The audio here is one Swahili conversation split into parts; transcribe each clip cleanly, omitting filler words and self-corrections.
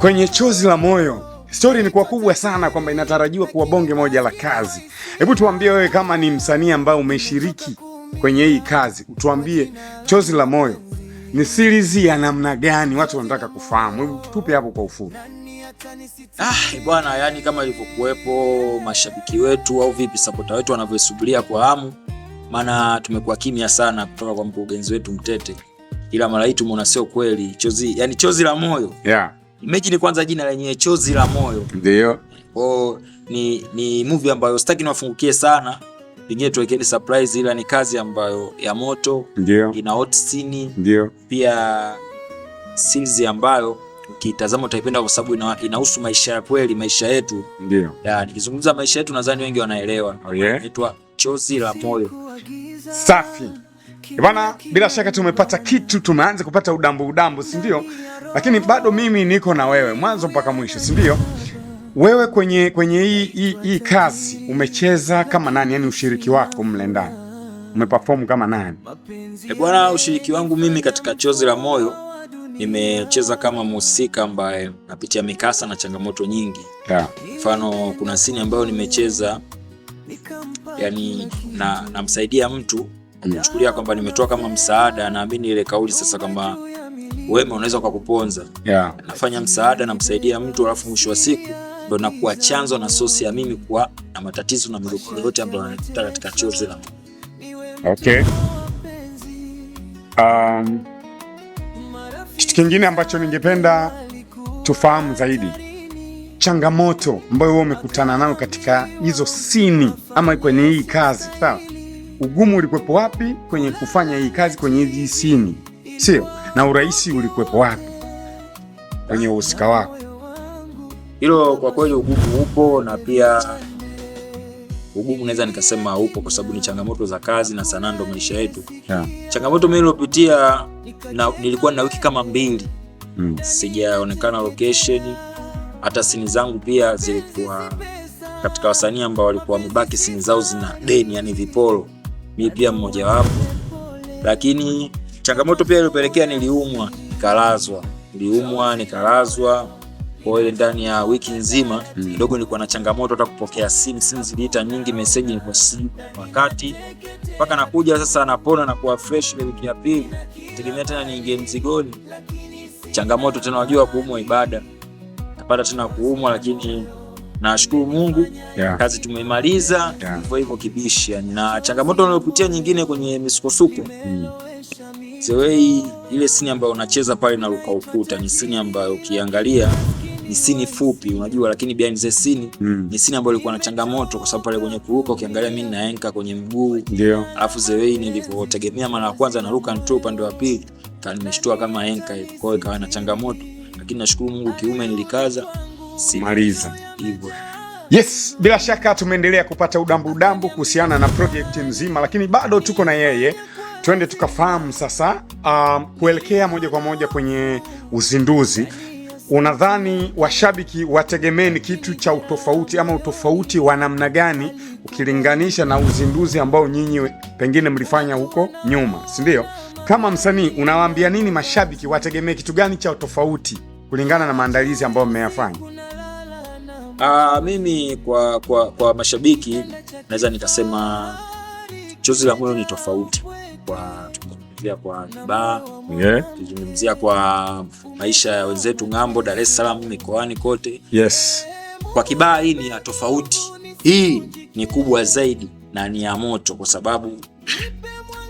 Kwenye Chozi la Moyo, story ni kwa kubwa sana kwamba inatarajiwa kuwa bonge moja la kazi. Hebu tuambie wewe, kama ni msanii ambaye umeshiriki kwenye hii kazi, utuambie Chozi la Moyo ni series ya namna gani? Watu wanataka kufahamu. Hebu tupe hapo kwa ufupi. Bwana, yani kama ilivyokuepo mashabiki wetu au vipi supporter wetu wanavyosubiria kwa hamu, maana tumekuwa kimya sana kutoka kwa mkurugenzi wetu Mtete. Ila mara hii tumeona sio kweli. Chozi la Moyo. Yeah. Imagine kwanza jina lenyewe Chozi la Moyo. Ndio. Ni movie ambayo sitaki niwafungukie sana. Pengine tuwekeni surprise, ila ni kazi ambayo ya moto. Ndio. Ina hot scene. Ndio. Pia series ambayo ukitazama utaipenda kwa sababu inahusu maisha ya kweli, maisha yetu. Ndio. Nikizungumza maisha yetu nadhani wengi wanaelewa. Oh, yeah. Inaitwa Chozi la Moyo. Safi. Bwana, bila shaka tumepata kitu, tumeanza kupata udambu, si ndio? Lakini bado mimi niko na wewe mwanzo mpaka mwisho, si ndio? Wewe kwenye hii kazi umecheza kama nani? Yani ushiriki wako mle ndani umeperform kama nani? Bwana, ushiriki wangu mimi katika Chozi la Moyo nimecheza kama mhusika ambaye napitia mikasa na changamoto nyingi. Yeah. Mfano kuna scene ambayo nimecheza, yani namsaidia mtu kuchukulia kwamba nimetoa kama msaada, naamini ile kauli sasa kama wema unaweza kukuponza. Yeah. Nafanya msaada, namsaidia mtu, alafu mwisho wa siku ndo nakuwa chanzo na sosi ya mimi kuwa na matatizo na migogoro yote ambayo yanatokea katika Chozi la Moyo. Okay. Kitu kingine ambacho ningependa tufahamu zaidi, changamoto ambayo wewe umekutana nayo katika hizo sini ama kwenye hii kazi, sawa? Ugumu ulikuwepo wapi kwenye kufanya hii kazi kwenye hizi sini, sio? Na urahisi ulikuwepo wapi kwenye uhusika wako? Hilo kwa kweli ugumu upo, na pia ugumu naweza nikasema upo kwa sababu ni changamoto za kazi na sanaa ndo maisha yetu. Yeah. Changamoto mimi nilopitia nilikuwa na wiki kama 2 sijaonekana location, hata sini zangu pia zilikuwa katika wasanii ambao walikuwa wamebaki sini zao zina deni, yani viporo. Mimi pia mmoja wapo. Lakini changamoto pia ilipelekea niliumwa, nikalazwa. Kwa hiyo ndani ya wiki nzima kidogo nilikuwa na changamoto hata kupokea simu ziliita nyingi, message kwa simu wakati mpaka nakuja sasa napona na kuwa fresh ile wiki ya pili. Tegemea tena niingie mzigoni. Changamoto tena, unajua kuumwa ibada. Napata tena kuumwa, lakini nashukuru Mungu. Yeah. Kazi tumeimaliza. Yeah. Hivyo kibishi yani. Na changamoto niliyopitia nyingine kwenye misukosuko. Ile scene ambayo unacheza pale na ruka ukuta ni scene ambayo ukiangalia ni scene fupi, unajua, lakini behind the scene ni scene ambayo ilikuwa na changamoto kwa sababu pale kwenye kuruka ukiangalia mimi naenka kwenye mguu. Ndio. Alafu nilivyotegemea mara ya kwanza na ruka nitoa upande wa pili, kama nimeshtua kama enka hiyo. Kwa hiyo ikawa na changamoto, lakini nashukuru Mungu kiume nilikaza maliza hivyo. Yes, bila shaka tumeendelea kupata udambu kuhusiana na project nzima, lakini bado tuko na yeye. Twende tukafahamu sasa, kuelekea moja kwa moja kwenye uzinduzi. Unadhani washabiki wategemeni kitu cha utofauti ama utofauti wa namna gani ukilinganisha na uzinduzi ambao nyinyi pengine mlifanya huko nyuma, si ndio? Kama msanii unawaambia nini mashabiki, wategemee kitu gani cha utofauti kulingana na maandalizi ambayo mmeyafanya? Mimi kwa mashabiki naweza nikasema Chozi la Moyo ni tofauti kwa Kibaa. Yeah. Tuzungumzia kwa maisha ya wenzetu ng'ambo, Dar es Salaam, mikoani kote. Yes. Kwa Kibaa hii ni ya tofauti. Hii ni kubwa zaidi na ni ya moto kwa sababu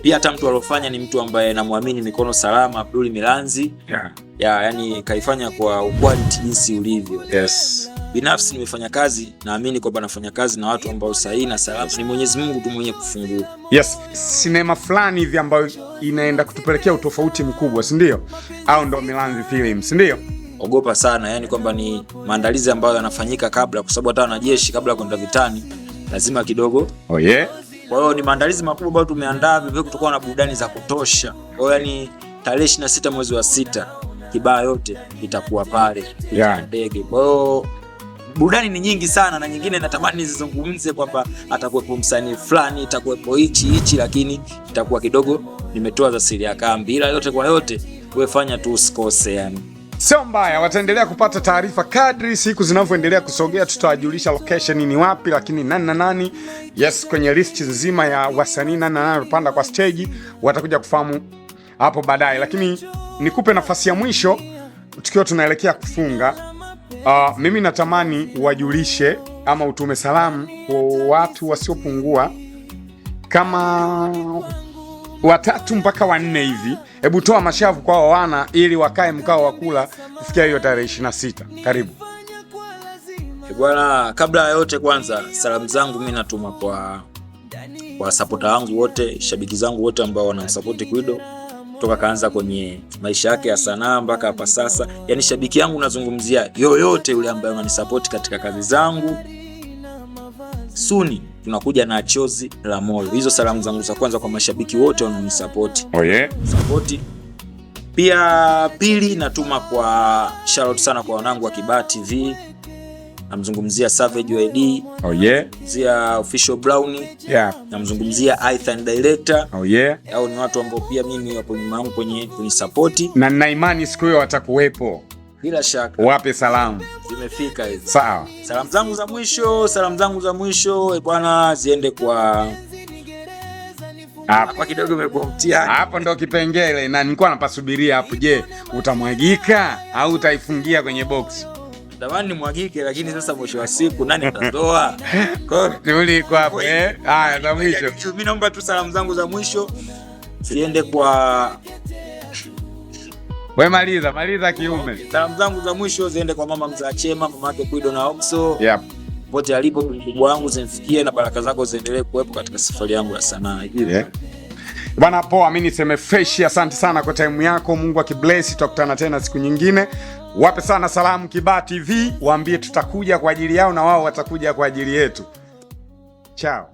pia hata mtu alofanya ni mtu ambaye namwamini mikono salama, Abdul Milanzi. Yeah. Yani kaifanya kwa quality jinsi ulivyo. Yes. Binafsi nimefanya kazi, naamini kwamba nafanya kazi na watu ambao sahihi na salama. Ni Mwenyezi Mungu tu mwenye kufungua. Yes, sinema fulani hivi ambayo inaenda kutupelekea utofauti mkubwa, si ndio? Au ndo Milanzi Films, si ndio? Ogopa sana, yani kwamba ni maandalizi ambayo yanafanyika kabla, kwa sababu hata wanajeshi kabla kwenda vitani lazima kidogo. Oh yeah. Kwa hiyo ni maandalizi makubwa ambayo tumeandaa, vivyo kutokuwa na burudani za kutosha. Kwa hiyo yani tarehe 26 mwezi wa 6 Kibaa yote itakuwa pale. Yeah. Ndege. Kwa hiyo burudani ni nyingi sana, na nyingine natamani nizizungumze kwamba atakuwepo msanii fulani, itakuwepo hichi, lakini itakuwa kidogo nimetoa za siri ya kambi, ila yote kwa yote wewe fanya tu usikose yani. Sio mbaya, wataendelea kupata taarifa kadri siku zinavyoendelea kusogea. Tutawajulisha location ni wapi, lakini nani na nani, yes, kwenye list nzima ya wasanii nani na nani wanapanda kwa stage watakuja kufahamu hapo baadaye. Lakini nikupe nafasi ya mwisho tukiwa tunaelekea kufunga. Mimi natamani wajulishe ama utume salamu kwa watu wasiopungua kama 3 mpaka 4 hivi. Hebu toa mashavu kwa wana ili wakae mkao wa kula kufikia hiyo tarehe 26. Karibu. Bwana, kabla ya yote kwanza salamu zangu mimi natuma kwa supporter wangu wote, shabiki zangu wote ambao wanamsupport Kwido toka kaanza kwenye maisha yake ya sanaa mpaka hapa sasa. Yaani shabiki yangu nazungumzia yoyote yule ambaye ananisupport katika kazi zangu. Suni tunakuja na chozi la moyo. Hizo salamu zangu za kwanza kwa mashabiki wote wanaonisupport. Oh yeah. Support. Pia pili natuma kwa shout sana kwa wanangu wa Kibaha TV. Namzungumzia Savage ID. Oh yeah. Zia Official Brownie. Yeah. Namzungumzia Ethan Director. Oh yeah. Hao ni watu ambao pia mimi wapo nyuma yangu kwenye support. Na nina imani siku hiyo watakuwepo. Bila shaka. Wape salamu. Zimefika hizo. Sawa. Salamu zangu za mwisho bwana ziende kwa hapa kidogo imekuwa mtihani. Hapo ndo kipengele na nilikuwa napasubiria hapo. Je, utamwagika au utaifungia kwenye box? Tamani nimwagike, lakini sasa mwisho wa siku nani atatoa? Tuli kwa hapo haya za mwisho. Mimi naomba tu salamu zangu za mwisho ziende kwa wewe maliza kiume. Salamu zangu za mwisho ziende kwa mama mzaa Chema, mama yake Kwido na Oxo. Yep. Pote alipo mkubwa wangu zimfikie na baraka zako ziendelee kuwepo katika safari yangu ya sanaa. Yeah. Bwana poa, mimi niseme fresh, asante sana kwa time yako. Mungu akibless, tutakutana tena siku nyingine. Wape sana salamu Kibaha TV, waambie tutakuja kwa ajili yao na wao watakuja kwa ajili yetu. Ciao.